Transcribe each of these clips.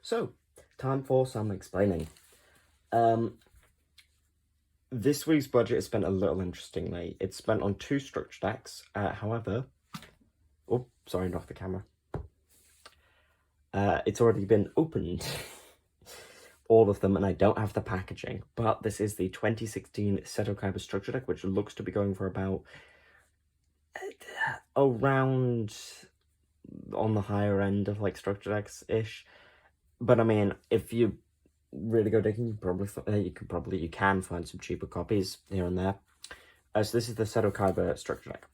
So, time for some explaining. This week's budget is spent a little interestingly. It's spent on 2 structure decks. However, oh, sorry, knocked the camera. It's already been opened, all of them, and I don't have the packaging. But this is the 2016 Seto Kaiba structure deck, which looks to be going for about around on the higher end of like structure decks ish. But I mean, if you really go digging, you can find some cheaper copies here and there. So this is the Seto Kaiba structure deck.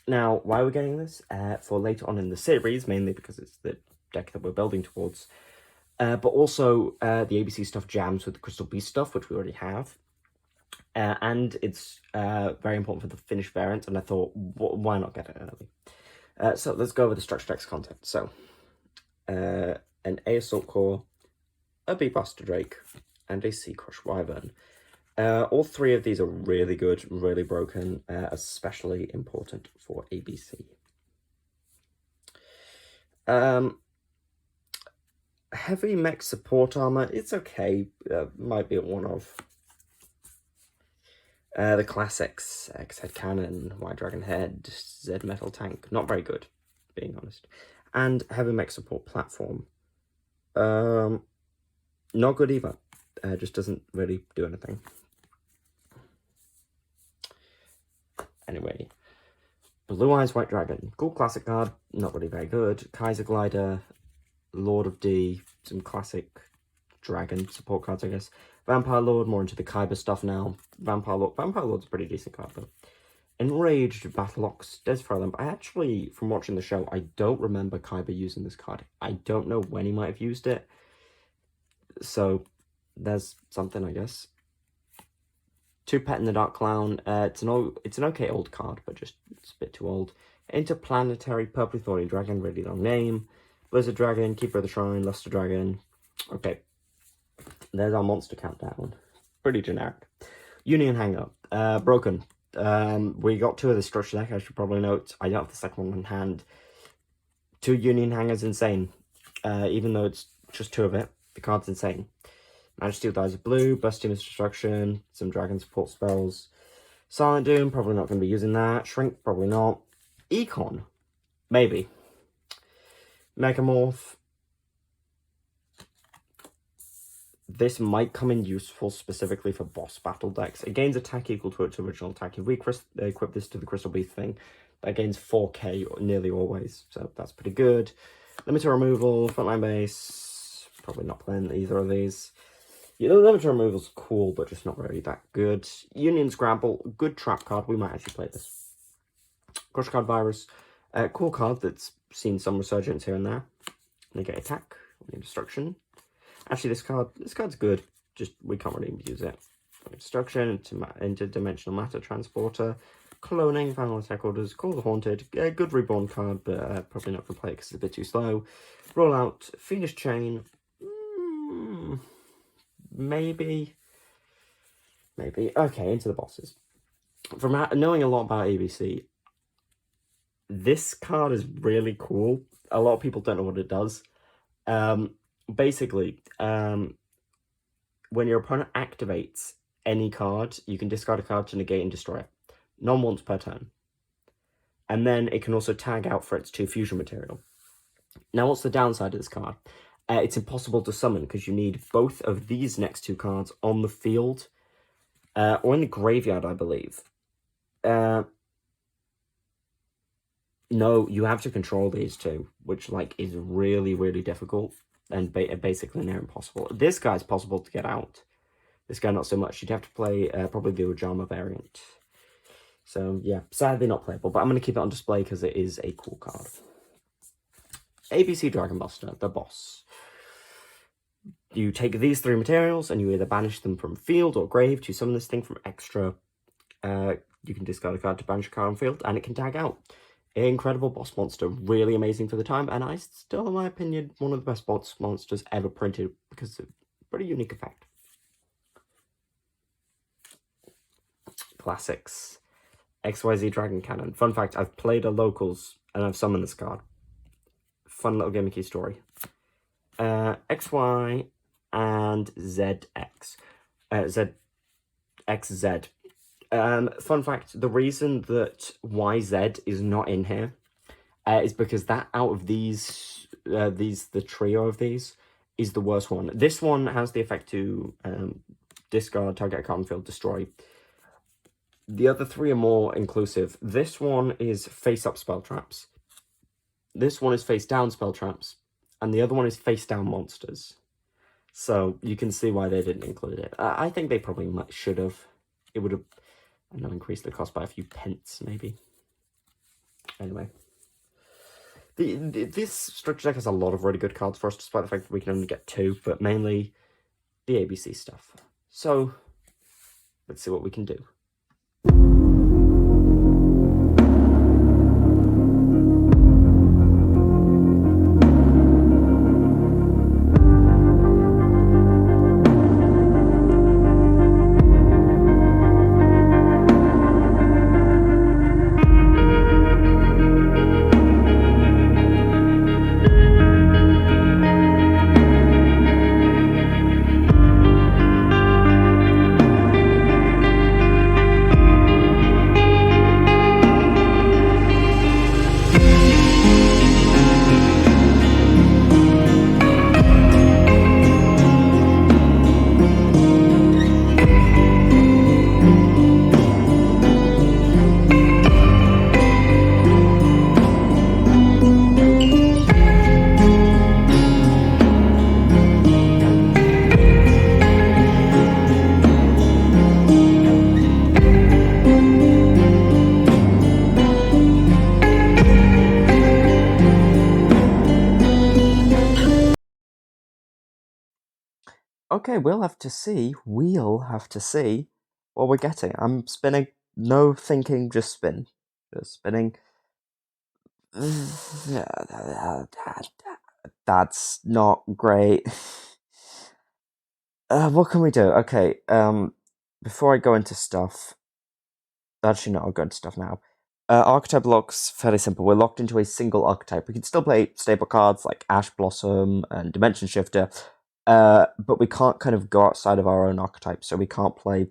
Now, why are we getting this? For later on in the series, mainly because it's the deck that we're building towards. But also, the ABC stuff jams with the Crystal Beast stuff, which we already have. And it's very important for the finished variant, and I thought, why not get it early? So let's go over the structure deck's content. So, an A Assault Core, a B Buster Drake, and a C Crush Wyvern. All 3 of these are really good, really broken, especially important for ABC. Heavy mech support armor, it's okay. Might be a one-off. The classics, X-Head Cannon, White Dragon Head, Z Metal Tank, not very good, being honest. And heavy mech support platform. Not good either. Just doesn't really do anything. Anyway, Blue Eyes White Dragon. Cool classic card, not really very good. Kaiser Glider, Lord of D, some classic dragon support cards, I guess. Vampire Lord, more into the Kaiba stuff now. Vampire Lord's a pretty decent card, though. Enraged, Battleox, Desferal. I actually, from watching the show, I don't remember Kaiba using this card. I don't know when he might have used it. So, there's something, I guess. 2 Pet in the Dark Clown. It's an okay old card, but just it's a bit too old. Interplanetary Purpley Thorny Dragon, really long name. Blizzard Dragon, Keeper of the Shrine, Luster Dragon. Okay, there's our monster countdown. Pretty generic. Union Hanger, broken. We got 2 of the structure deck, I should probably note. I don't have the second one in hand. 2 Union Hangers, insane. Even though it's just 2 of it, the card's insane. Majesty with Eyes of Blue, Burst Team Destruction, some Dragon support spells. Silent Doom, probably not going to be using that. Shrink, probably not. Econ, maybe. Megamorph. This might come in useful specifically for boss battle decks. It gains attack equal to its original attack. If we equip this to the Crystal Beast thing, that gains 4k nearly always. So that's pretty good. Limiter removal, frontline base. Probably not playing either of these. Yeah, the limiter removal's cool, but just not really that good. Union Scramble, good trap card. We might actually play this. Crush Card Virus, cool card that's seen some resurgence here and there. Negate attack, destruction. Actually, this card's good. Just we can't really use it. Destruction, interdimensional matter transporter, cloning, final attack orders, Call the Haunted. Good reborn card, but probably not gonna play it because it's a bit too slow. Roll out Fiendish Chain. Maybe. Okay, into the bosses. From knowing a lot about ABC, this card is really cool. A lot of people don't know what it does. Basically, when your opponent activates any card, you can discard a card to negate and destroy it. Once per turn. And then it can also tag out for its 2 fusion material. Now, what's the downside of this card? It's impossible to summon because you need both of these next 2 cards on the field or in the graveyard, I believe. No, you have to control these 2, which like is really, really difficult and basically near impossible. This guy's possible to get out. This guy not so much. You'd have to play probably the Ojama variant. So yeah, sadly not playable, but I'm going to keep it on display because it is a cool card. ABC Dragon Buster, the boss. You take these 3 materials and you either banish them from field or grave to summon this thing from extra. You can discard a card to banish a card on field and it can tag out. Incredible boss monster, really amazing for the time, and I still, in my opinion, one of the best boss monsters ever printed because it's a pretty unique effect. Classics. XYZ Dragon Cannon. Fun fact, I've played a locals and I've summoned this card. Fun little gimmicky story. XY and ZX. ZXZ. Fun fact, the reason that YZ is not in here is because that out of these, the trio of these, is the worst one. This one has the effect to discard, target card on field, destroy. The other three are more inclusive. This one is face-up spell traps. This one is face-down spell traps. And the other one is face-down monsters. So you can see why they didn't include it. I think they probably should have. It would have, I don't know, increased the cost by a few pence, maybe. Anyway. This structure deck has a lot of really good cards for us, despite the fact that we can only get 2, but mainly the ABC stuff. So, let's see what we can do. Okay, we'll have to see what we're getting. I'm spinning, no thinking, just spin. Just spinning. That's not great. What can we do? Okay, before I go into stuff, actually no, I'll go into stuff now. Archetype lock's fairly simple. We're locked into a single archetype. We can still play staple cards like Ash Blossom and Dimension Shifter, but we can't kind of go outside of our own archetype, so we can't play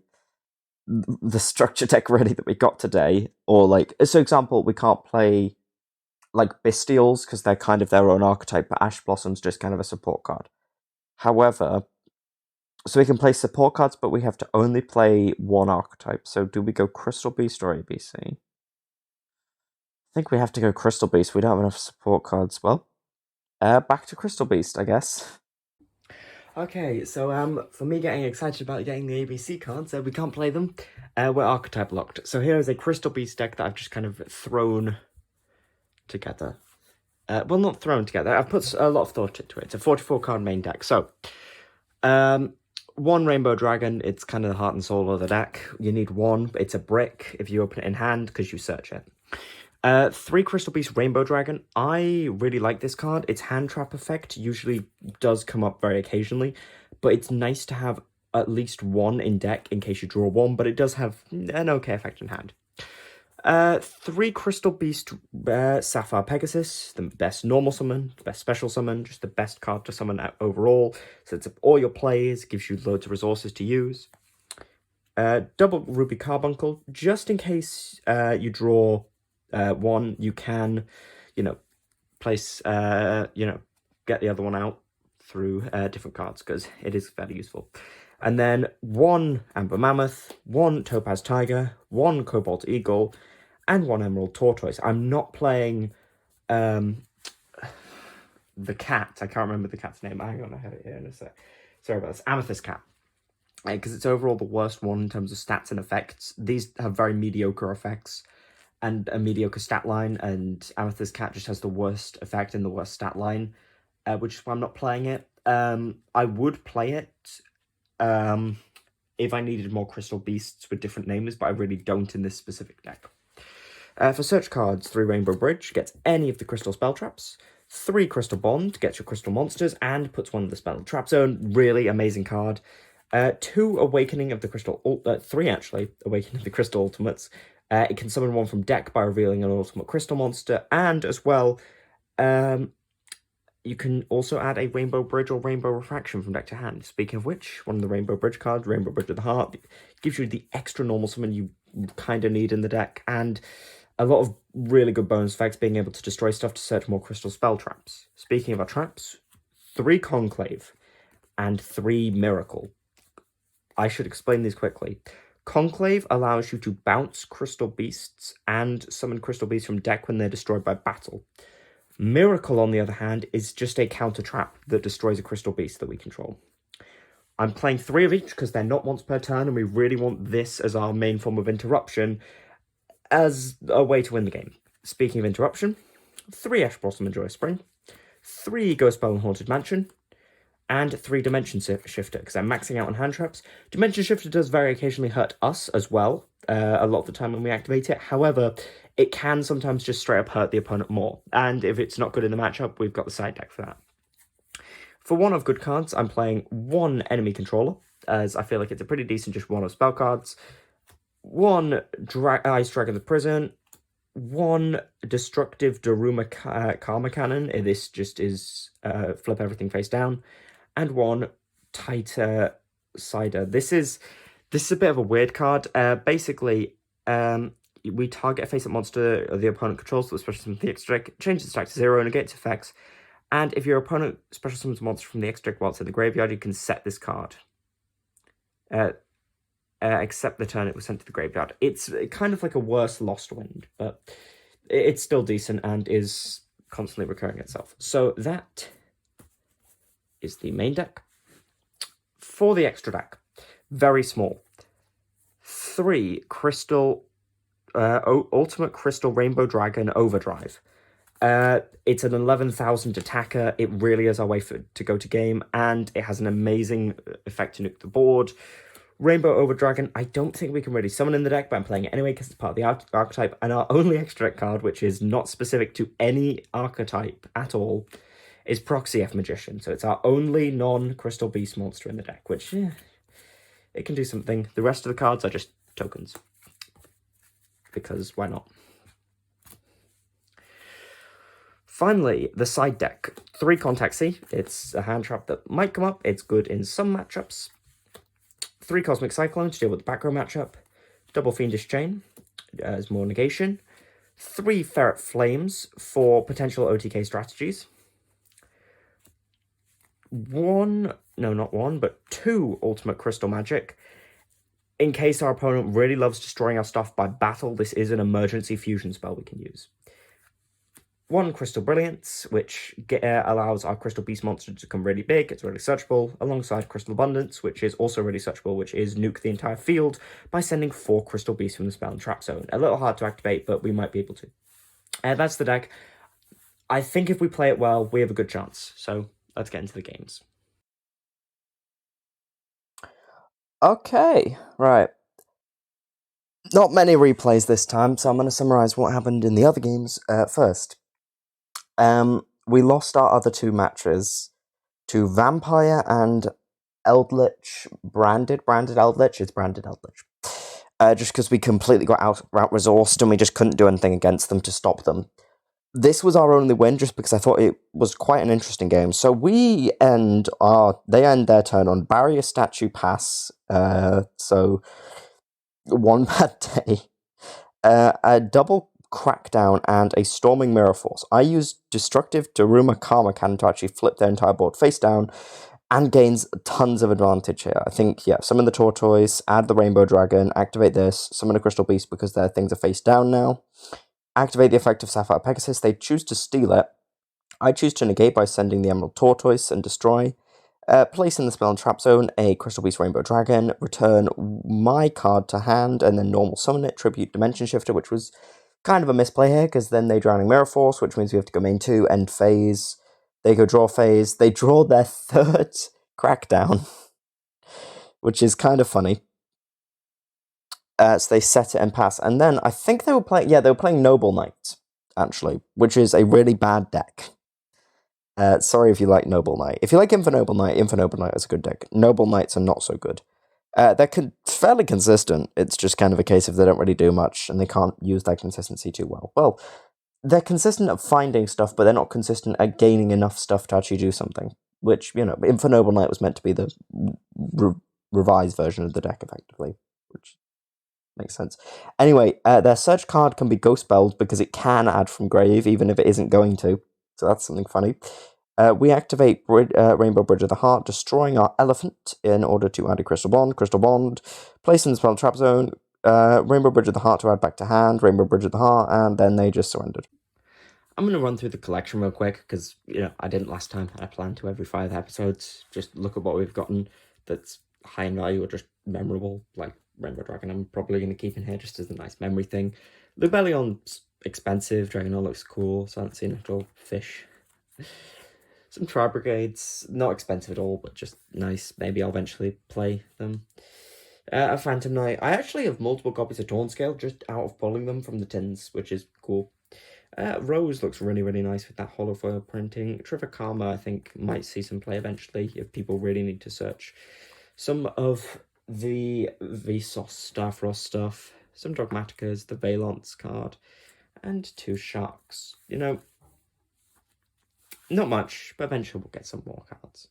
the structure deck really that we got today, or like, so example, we can't play like Bestials because they're kind of their own archetype, but Ash Blossom's just kind of a support card. However, so we can play support cards, but we have to only play one archetype. So do we go Crystal Beast or ABC? I think we have to go Crystal Beast. We don't have enough support cards. Well, back to Crystal Beast, I guess. Okay, so for me getting excited about getting the ABC cards, we can't play them. We're archetype locked. So here is a Crystal Beast deck that I've just kind of thrown together. Well, not thrown together. I've put a lot of thought into it. It's a 44-card main deck. So, one Rainbow Dragon. It's kind of the heart and soul of the deck. You need one. It's a brick if you open it in hand because you search it. 3 Crystal Beast Rainbow Dragon. I really like this card. Its hand trap effect usually does come up very occasionally, but it's nice to have at least one in deck in case you draw one, but it does have an okay effect in hand. 3 Crystal Beast Sapphire Pegasus, the best normal summon, the best special summon, just the best card to summon overall. So it's all your plays, gives you loads of resources to use. Double Ruby Carbuncle, just in case you draw one, you can, place, get the other one out through different cards, because it is fairly useful. And then 1 Amber Mammoth, 1 Topaz Tiger, 1 Cobalt Eagle, and 1 Emerald Tortoise. I'm not playing the cat. I can't remember the cat's name. Hang on, I have it here in a sec. Sorry about this. Amethyst Cat. Because it's overall the worst one in terms of stats and effects. These have very mediocre effects and a mediocre stat line, and Amethyst Cat just has the worst effect and the worst stat line, which is why I'm not playing it. I would play it if I needed more Crystal Beasts with different names, but I really don't in this specific deck. For search cards, 3 Rainbow Bridge gets any of the Crystal Spell Traps, 3 Crystal Bond gets your Crystal Monsters, and puts 1 in the Spell Trap Zone. Really amazing card. 2 Awakening of the Crystal... 3, actually, Awakening of the Crystal Ultimates. It can summon 1 from deck by revealing an Ultimate Crystal Monster, and as well... you can also add a Rainbow Bridge or Rainbow Refraction from deck to hand. Speaking of which, one of the Rainbow Bridge cards, Rainbow Bridge of the Heart, gives you the extra normal summon you kind of need in the deck, and a lot of really good bonus effects, being able to destroy stuff to search more crystal spell traps. Speaking of our traps, 3 Conclave and 3 Miracle. I should explain these quickly. Conclave allows you to bounce crystal beasts and summon crystal beasts from deck when they're destroyed by battle. Miracle, on the other hand, is just a counter trap that destroys a crystal beast that we control. I'm playing 3 of each because they're not once per turn, and we really want this as our main form of interruption as a way to win the game. Speaking of interruption, 3 Ash Blossom and Joyous Spring, 3 Ghost Bell and Haunted Mansion, and 3 Dimension Shifter, because I'm maxing out on hand traps. Dimension Shifter does very occasionally hurt us as well, a lot of the time when we activate it. However, it can sometimes just straight up hurt the opponent more, and if it's not good in the matchup, we've got the side deck for that. For one of good cards, I'm playing 1 Enemy Controller, as I feel like it's a pretty decent just 1 of spell cards, 1 Ice Dragon of the Prison, 1 Destructive Daruma Karma Cannon, this just is flip everything face down, and 1 Tighter Cider. This is a bit of a weird card. Basically, we target a face-up monster the opponent controls, so special summon the extra deck, change the stack to 0, negate its effects, and if your opponent special summons a monster from the extra deck while it's in the graveyard, you can set this card. Except the turn it was sent to the graveyard. It's kind of like a worse Lost Wind, but it's still decent and is constantly recurring itself. So that is the main deck. For the extra deck, very small. 3 Crystal, Ultimate Crystal Rainbow Dragon Overdrive. It's an 11,000 attacker. It really is our way to go to game, and it has an amazing effect to nuke the board. Rainbow Overdragon, I don't think we can really summon in the deck, but I'm playing it anyway because it's part of the archetype, and our only extra deck card, which is not specific to any archetype at all, is Proxy F Magician. So it's our only non-Crystal Beast monster in the deck, which, it can do something. The rest of the cards are just tokens, because why not? Finally, the side deck. 3 Contact C. It's a hand trap that might come up. It's good in some matchups. 3 Cosmic Cyclone to deal with the back row matchup. Double Fiendish Chain as more negation. 3 Ferret Flames for potential OTK strategies. 2 Ultimate Crystal Magic. In case our opponent really loves destroying our stuff by battle, this is an emergency fusion spell we can use. 1 Crystal Brilliance, which allows our Crystal Beast monster to become really big. It's really searchable, alongside Crystal Abundance, which is also really searchable, which is nuke the entire field by sending 4 Crystal Beasts from the spell and trap zone. A little hard to activate, but we might be able to. That's the deck. I think if we play it well, we have a good chance. So let's get into the games. Okay, right. Not many replays this time, so I'm going to summarize what happened in the other games first. We lost our other 2 matches to Vampire and Eldritch, branded Eldritch. It's branded Eldritch. Just because we completely got out-resourced and we just couldn't do anything against them to stop them. This was our only win, just because I thought it was quite an interesting game. So they end their turn on Barrier Statue Pass. So 1 bad day. A double Crackdown and a Storming Mirror Force. I used Destructive Daruma Karma Cannon to actually flip their entire board face down, and gains tons of advantage here. I think, summon the Tortoise, add the Rainbow Dragon, activate this, summon a Crystal Beast because their things are face down now, activate the effect of Sapphire Pegasus. They choose to steal it. I choose to negate by sending the Emerald Tortoise and destroy. Place in the spell and trap zone a Crystal Beast Rainbow Dragon, return my card to hand, and then normal summon it, tribute Dimension Shifter, which was kind of a misplay here, because then they Drowning Mirror Force, which means we have to go main 2, end phase. They go draw phase. They draw their 3rd Crackdown, which is kind of funny. So they set it and pass. And then I think they were playing Noble Knight, actually, which is a really bad deck. Sorry if you like Noble Knight. If you like Noble Knight is a good deck. Noble Knights are not so good. They're fairly consistent. It's just kind of a case of they don't really do much, and they can't use that consistency too well. Well, they're consistent at finding stuff, but they're not consistent at gaining enough stuff to actually do something. Which, you know, for Noble Knight was meant to be the revised version of the deck, effectively, which makes sense. Anyway, their search card can be ghost spelled because it can add from grave, even if it isn't going to. So that's something funny. We activate Rainbow Bridge of the Heart, destroying our elephant in order to add a Crystal Bond. Crystal Bond, place in the spell trap zone. Rainbow Bridge of the Heart to add back to hand. Rainbow Bridge of the Heart, and then they just surrendered. I'm going to run through the collection real quick, because, you know, I didn't last time. I plan to every 5 episodes. Just look at what we've gotten that's high in value or just memorable, like Rainbow Dragon. I'm probably going to keep in here just as a nice memory thing. Lubellion's expensive. Dragonor looks cool, so I haven't seen a little fish. Some Tri Brigades, not expensive at all, but just nice. Maybe I'll eventually play them. A Phantom Knight. I actually have multiple copies of Tawnscale just out of pulling them from the tins, which is cool. Rose looks really, really nice with that holofoil printing. Karma, I think, might see some play eventually if people really need to search. Some of the Vsauce Starfrost stuff, some Dogmaticas, the Valence card, and 2 Sharks. You know, not much, but eventually we'll get some more cards.